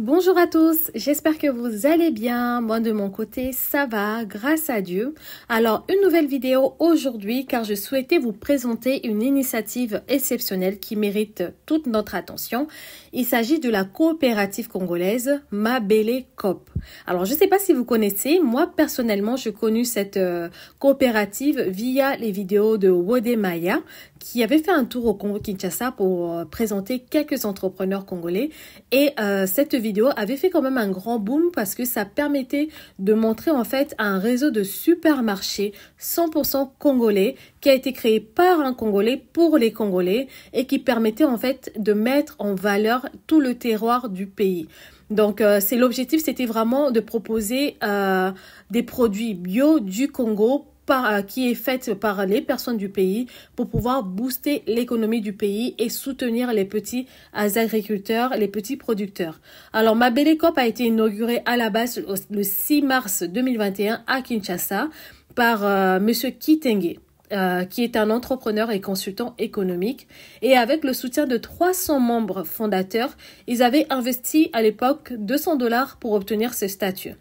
Bonjour à tous, j'espère que vous allez bien. Moi de mon côté, ça va, grâce à Dieu. Alors, une nouvelle vidéo aujourd'hui car je souhaitais vous présenter une initiative exceptionnelle qui mérite toute notre attention. Il s'agit de la coopérative congolaise Mabele Coop. Alors, je ne sais pas si vous connaissez, moi personnellement, j'ai connu cette coopérative via les vidéos de Wode Maya qui avait fait un tour au Congo-Kinshasa pour présenter quelques entrepreneurs congolais et cette vidéo avait fait quand même un grand boom parce que ça permettait de montrer en fait un réseau de supermarchés 100% congolais qui a été créé par un Congolais pour les Congolais et qui permettait en fait de mettre en valeur tout le terroir du pays. Donc, c'est l'objectif, c'était vraiment de proposer des produits bio du Congo qui est faite par les personnes du pays pour pouvoir booster l'économie du pays et soutenir les petits agriculteurs, les petits producteurs. Alors, Mabele Coop a été inaugurée à la base le 6 mars 2021 à Kinshasa par Monsieur Kitenge. Qui est un entrepreneur et consultant économique. Et avec le soutien de 300 membres fondateurs, ils avaient investi à l'époque $200 pour obtenir ce statut.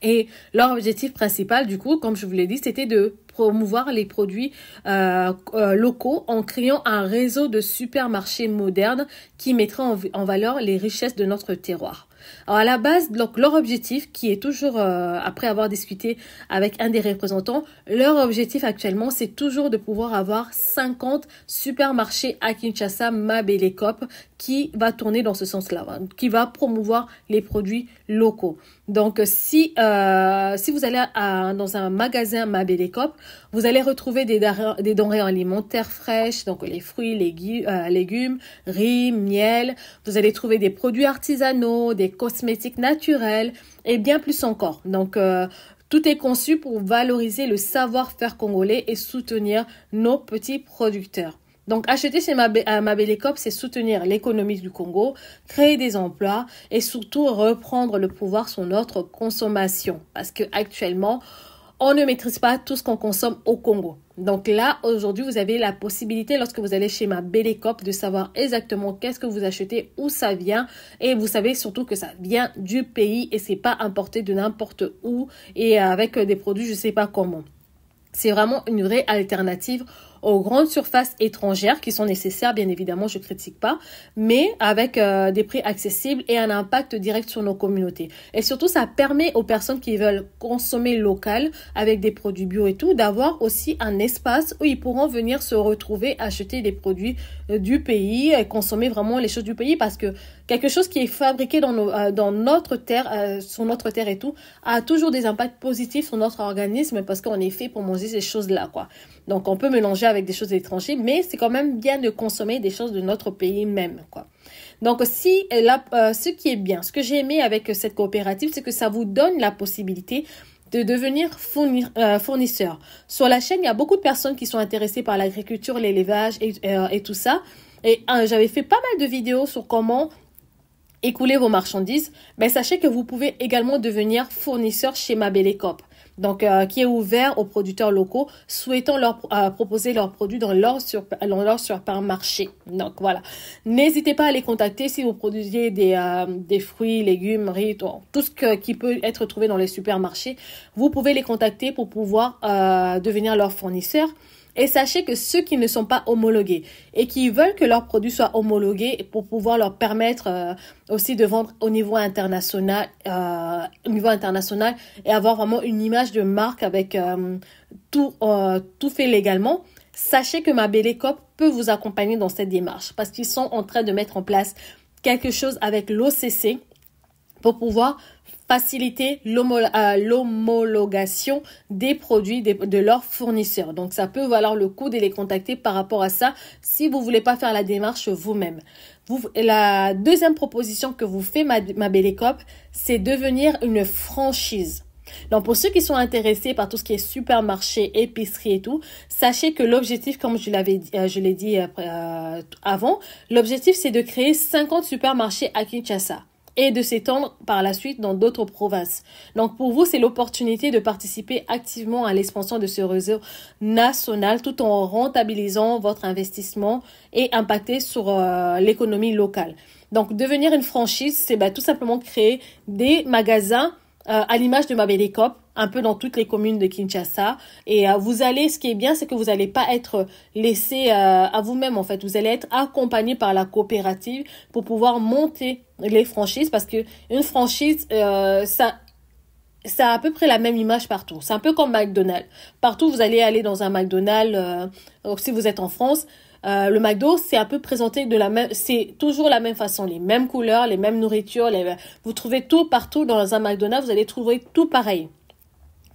Et leur objectif principal, du coup, comme je vous l'ai dit, c'était de promouvoir les produits locaux en créant un réseau de supermarchés modernes qui mettrait en valeur les richesses de notre terroir. Alors à la base, donc, leur objectif, qui est toujours, après avoir discuté avec un des représentants, leur objectif actuellement, c'est toujours de pouvoir avoir 50 supermarchés à Kinshasa Mabele Coop qui va tourner dans ce sens-là, qui va promouvoir les produits locaux. Donc, si vous allez dans un magasin Mabele Coop, vous allez retrouver des denrées alimentaires fraîches, donc les fruits, légumes, riz, miel. Vous allez trouver des produits artisanaux, des cosmétiques naturels et bien plus encore. Donc, tout est conçu pour valoriser le savoir-faire congolais et soutenir nos petits producteurs. Donc, acheter chez Mabele Coop, c'est soutenir l'économie du Congo, créer des emplois et surtout reprendre le pouvoir sur notre consommation. Parce que actuellement, on ne maîtrise pas tout ce qu'on consomme au Congo. Donc là, aujourd'hui, vous avez la possibilité, lorsque vous allez chez Mabele Coop, de savoir exactement qu'est-ce que vous achetez, où ça vient. Et vous savez surtout que ça vient du pays et c'est pas importé de n'importe où et avec des produits, je sais pas comment. C'est vraiment une vraie alternative aux grandes surfaces étrangères qui sont nécessaires, bien évidemment, je critique pas, mais avec des prix accessibles et un impact direct sur nos communautés. Et surtout, ça permet aux personnes qui veulent consommer local avec des produits bio et tout, d'avoir aussi un espace où ils pourront venir se retrouver, acheter des produits du pays et consommer vraiment les choses du pays parce que quelque chose qui est fabriqué dans notre terre, sur notre terre et tout, a toujours des impacts positifs sur notre organisme parce qu'on est fait pour manger ces choses-là, quoi. Donc, on peut mélanger avec des choses étrangères, mais c'est quand même bien de consommer des choses de notre pays même, quoi. Donc, ce qui est bien, ce que j'ai aimé avec cette coopérative, c'est que ça vous donne la possibilité de devenir fournisseur. Sur la chaîne, il y a beaucoup de personnes qui sont intéressées par l'agriculture, l'élevage et tout ça. Et j'avais fait pas mal de vidéos sur comment écouler vos marchandises, mais sachez que vous pouvez également devenir fournisseur chez Mabele Coop. Donc, qui est ouvert aux producteurs locaux souhaitant leur proposer leurs produits dans leur supermarché. Donc, voilà. N'hésitez pas à les contacter si vous produisez des fruits, légumes, riz, tout ce qui peut être trouvé dans les supermarchés. Vous pouvez les contacter pour pouvoir devenir leur fournisseur. Et sachez que ceux qui ne sont pas homologués et qui veulent que leurs produits soient homologués pour pouvoir leur permettre aussi de vendre au niveau international et avoir vraiment une image de marque avec tout fait légalement, sachez que Mabele Coop peut vous accompagner dans cette démarche parce qu'ils sont en train de mettre en place quelque chose avec l'OCC pour pouvoir faciliter l'homologation des produits de leurs fournisseurs. Donc, ça peut valoir le coup de les contacter par rapport à ça si vous voulez pas faire la démarche vous-même. La deuxième proposition que vous fait Mabele Coop, c'est devenir une franchise. Donc, pour ceux qui sont intéressés par tout ce qui est supermarché, épicerie et tout, sachez que l'objectif, comme je l'ai dit avant, l'objectif, c'est de créer 50 supermarchés à Kinshasa. et de s'étendre par la suite dans d'autres provinces. Donc pour vous, c'est l'opportunité de participer activement à l'expansion de ce réseau national tout en rentabilisant votre investissement et impacter sur l'économie locale. Donc devenir une franchise, c'est tout simplement créer des magasins à l'image de Mabelekop, un peu dans toutes les communes de Kinshasa. Et ce qui est bien, c'est que vous n'allez pas être laissé à vous-même, en fait. Vous allez être accompagné par la coopérative pour pouvoir monter les franchises, parce que une franchise, ça a à peu près la même image partout. C'est un peu comme McDonald's. Partout, vous allez aller dans un McDonald's, si vous êtes en France, le McDo, c'est un peu présenté c'est toujours la même façon, les mêmes couleurs, les mêmes nourritures, vous trouvez tout partout dans un McDonald's, vous allez trouver tout pareil.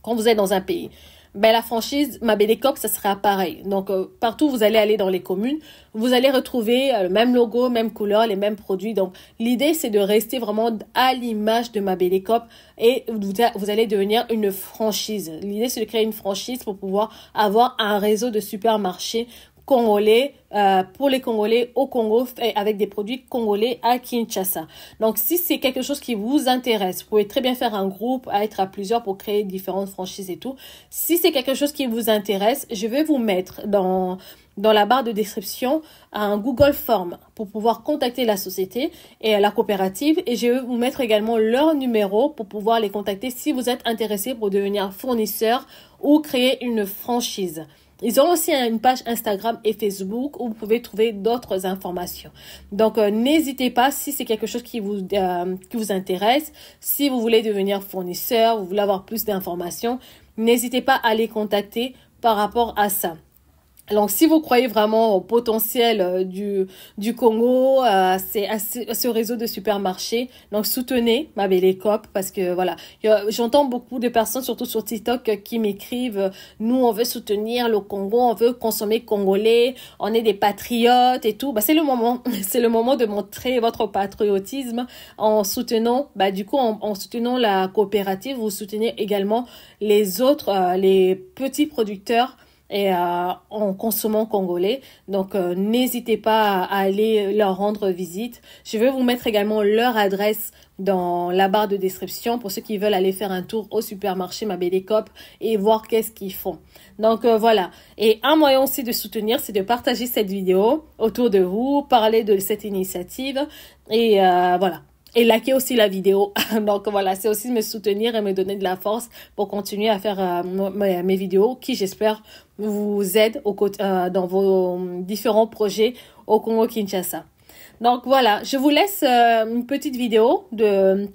Quand vous êtes dans un pays, la franchise Mabelekop, ça sera pareil. Donc, partout vous allez aller dans les communes, vous allez retrouver le même logo, même couleur, les mêmes produits. Donc, l'idée, c'est de rester vraiment à l'image de Mabelekop et vous allez devenir une franchise. L'idée, c'est de créer une franchise pour pouvoir avoir un réseau de supermarchés congolais pour les Congolais au Congo avec des produits congolais à Kinshasa. Donc, si c'est quelque chose qui vous intéresse, vous pouvez très bien faire un groupe, être à plusieurs pour créer différentes franchises et tout. Si c'est quelque chose qui vous intéresse, je vais vous mettre dans la barre de description un Google Form pour pouvoir contacter la société et la coopérative, et je vais vous mettre également leur numéro pour pouvoir les contacter si vous êtes intéressé pour devenir fournisseur ou créer une franchise. Ils ont aussi une page Instagram et Facebook où vous pouvez trouver d'autres informations. Donc, n'hésitez pas si c'est quelque chose qui vous intéresse. Si vous voulez devenir fournisseur, vous voulez avoir plus d'informations, n'hésitez pas à les contacter par rapport à ça. Donc, si vous croyez vraiment au potentiel du Congo, à ce réseau de supermarchés, donc soutenez Mabelekop, parce que voilà, j'entends beaucoup de personnes, surtout sur TikTok, qui m'écrivent, nous on veut soutenir le Congo, on veut consommer congolais, on est des patriotes et tout. C'est le moment, c'est le moment de montrer votre patriotisme en soutenant, en soutenant la coopérative, vous soutenez également les autres, les petits producteurs et en consommant congolais. Donc, n'hésitez pas à aller leur rendre visite. Je vais vous mettre également leur adresse dans la barre de description pour ceux qui veulent aller faire un tour au supermarché Mabelekop et voir qu'est-ce qu'ils font. Donc, voilà. Et un moyen aussi de soutenir, c'est de partager cette vidéo autour de vous, parler de cette initiative et voilà. Et likez aussi la vidéo. Donc voilà, c'est aussi me soutenir et me donner de la force pour continuer à faire mes vidéos qui, j'espère, vous aident dans vos différents projets au Congo-Kinshasa. Donc voilà, je vous laisse une petite vidéo d'un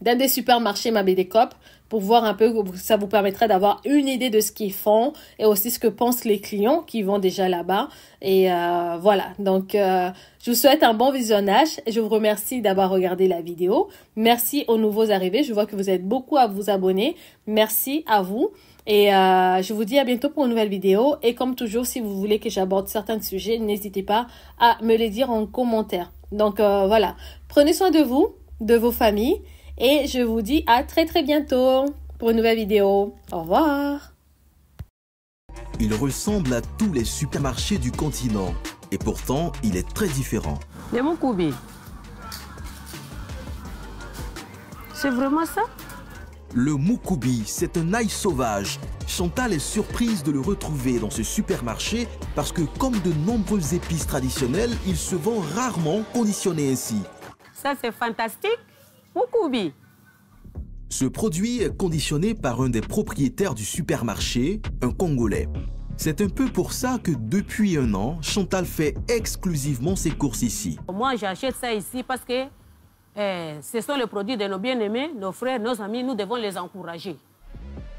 des supermarchés Mabelekop pour voir un peu, ça vous permettra d'avoir une idée de ce qu'ils font et aussi ce que pensent les clients qui vont déjà là-bas. Et voilà, donc je vous souhaite un bon visionnage et je vous remercie d'avoir regardé la vidéo. Merci aux nouveaux arrivés, je vois que vous êtes beaucoup à vous abonner. Merci à vous et je vous dis à bientôt pour une nouvelle vidéo. Et comme toujours, si vous voulez que j'aborde certains sujets, n'hésitez pas à me les dire en commentaire. Donc voilà, prenez soin de vous, de vos familles. Et je vous dis à très très bientôt pour une nouvelle vidéo. Au revoir. Il ressemble à tous les supermarchés du continent. Et pourtant, il est très différent. Le Mukubi. C'est vraiment ça? Le Mukubi, c'est un ail sauvage. Chantal est surprise de le retrouver dans ce supermarché parce que, comme de nombreuses épices traditionnelles, il se vend rarement conditionné ainsi. Ça, c'est fantastique. Mukubi. Ce produit est conditionné par un des propriétaires du supermarché, un Congolais. C'est un peu pour ça que depuis un an, Chantal fait exclusivement ses courses ici. Moi, j'achète ça ici parce que ce sont les produits de nos bien-aimés, nos frères, nos amis, nous devons les encourager.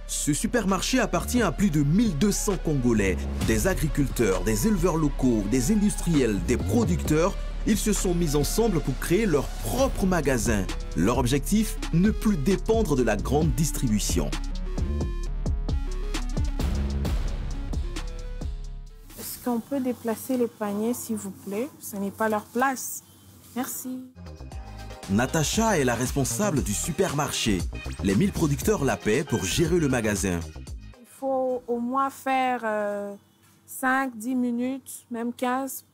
Ce supermarché appartient à plus de 1200 Congolais, des agriculteurs, des éleveurs locaux, des industriels, des producteurs. Ils se sont mis ensemble pour créer leur propre magasin. Leur objectif, ne plus dépendre de la grande distribution. Est-ce qu'on peut déplacer les paniers, s'il vous plaît? Ce n'est pas leur place. Merci. Natacha est la responsable du supermarché. Les 1000 producteurs la paient pour gérer le magasin. Il faut au moins faire 5-10 minutes, même 15.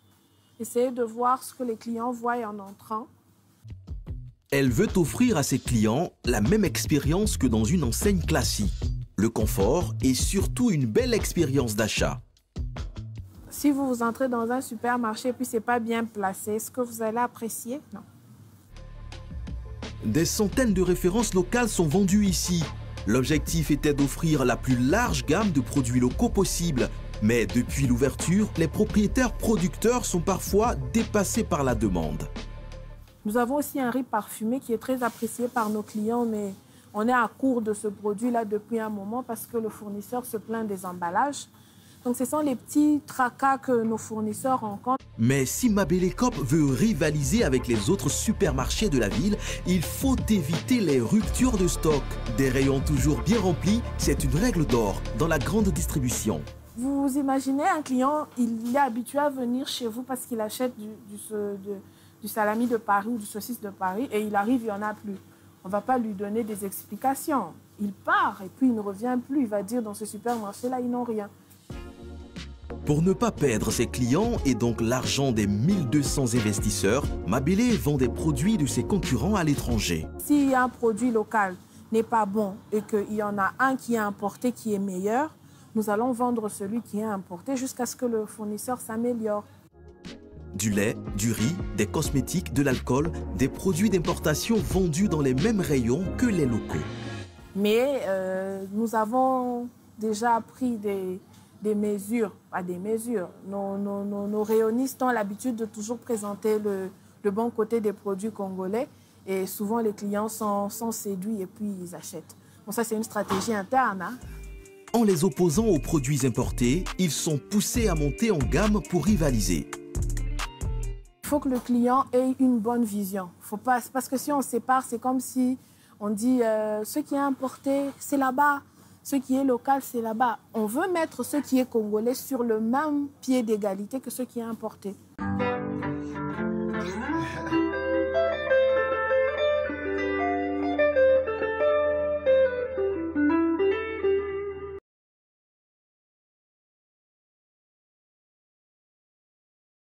Essayer de voir ce que les clients voient en entrant. Elle veut offrir à ses clients la même expérience que dans une enseigne classique. Le confort et surtout une belle expérience d'achat. Si vous entrez dans un supermarché et puis ce n'est pas bien placé, est-ce que vous allez apprécier? Non. Des centaines de références locales sont vendues ici. L'objectif était d'offrir la plus large gamme de produits locaux possible. Mais depuis l'ouverture, les propriétaires producteurs sont parfois dépassés par la demande. Nous avons aussi un riz parfumé qui est très apprécié par nos clients, mais on est à court de ce produit-là depuis un moment parce que le fournisseur se plaint des emballages. Donc ce sont les petits tracas que nos fournisseurs rencontrent. Mais si Mabele Coop veut rivaliser avec les autres supermarchés de la ville, il faut éviter les ruptures de stock. Des rayons toujours bien remplis, c'est une règle d'or dans la grande distribution. Vous imaginez un client, il est habitué à venir chez vous parce qu'il achète du salami de Paris ou du saucisse de Paris et il arrive, il n'y en a plus. On ne va pas lui donner des explications. Il part et puis il ne revient plus. Il va dire dans ce supermarché-là, ils n'ont rien. Pour ne pas perdre ses clients et donc l'argent des 1200 investisseurs, Mabele vend des produits de ses concurrents à l'étranger. Si un produit local n'est pas bon et qu'il y en a un qui est importé qui est meilleur, nous allons vendre celui qui est importé jusqu'à ce que le fournisseur s'améliore. Du lait, du riz, des cosmétiques, de l'alcool, des produits d'importation vendus dans les mêmes rayons que les locaux. Mais nous avons déjà pris des mesures, pas des mesures. Nos rayonistes ont l'habitude de toujours présenter le bon côté des produits congolais et souvent les clients sont séduits et puis ils achètent. Bon, ça c'est une stratégie interne. Hein. En les opposant aux produits importés, ils sont poussés à monter en gamme pour rivaliser. Il faut que le client ait une bonne vision. Faut pas, parce que si on sépare, c'est comme si on dit ce qui est importé, c'est là-bas. Ce qui est local, c'est là-bas. On veut mettre ce qui est congolais sur le même pied d'égalité que ce qui est importé.